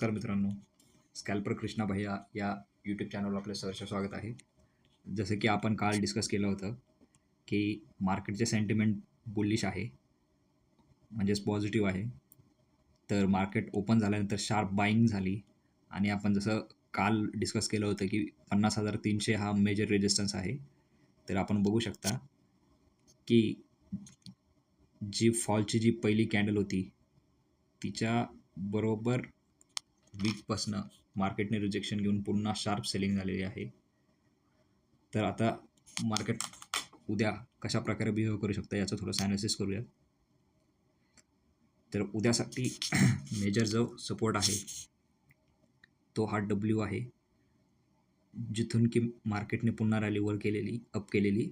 नमस्कार मित्रांनो. स्कॅल्पर कृष्णा भैया या यूट्यूब चॅनलवर आपलं सहर्ष स्वागत आहे. जसं की आपण काल डिस्कस केलं होतं, की मार्केटचे सेंटिमेंट बुलिश आहे, म्हणजेच पॉझिटिव्ह आहे. तर मार्केट ओपन झाल्यानंतर शार्प बाईंग झाली आणि आपण जसं काल डिस्कस केलं होतं, की 50,300 हा मेजर रेजिस्टन्स आहे. तर आपण बघू शकता, की जी फॉलची जी पहिली कॅन्डल होती, तिच्या बरोबर वीकपासनं मार्केटने रिजेक्शन घेऊन पुन्हा शार्प सेलिंग झालेली आहे. तर आता मार्केट उद्या कशा प्रकारे बिहेव करू शकतं याचं थोडंसं ॲनालिसिस करूयात. तर उद्यासाठी मेजर जो सपोर्ट आहे तो हा डब्ल्यू आहे, जिथून की मार्केटने पुन्हा रॅली वर केलेली, अप केलेली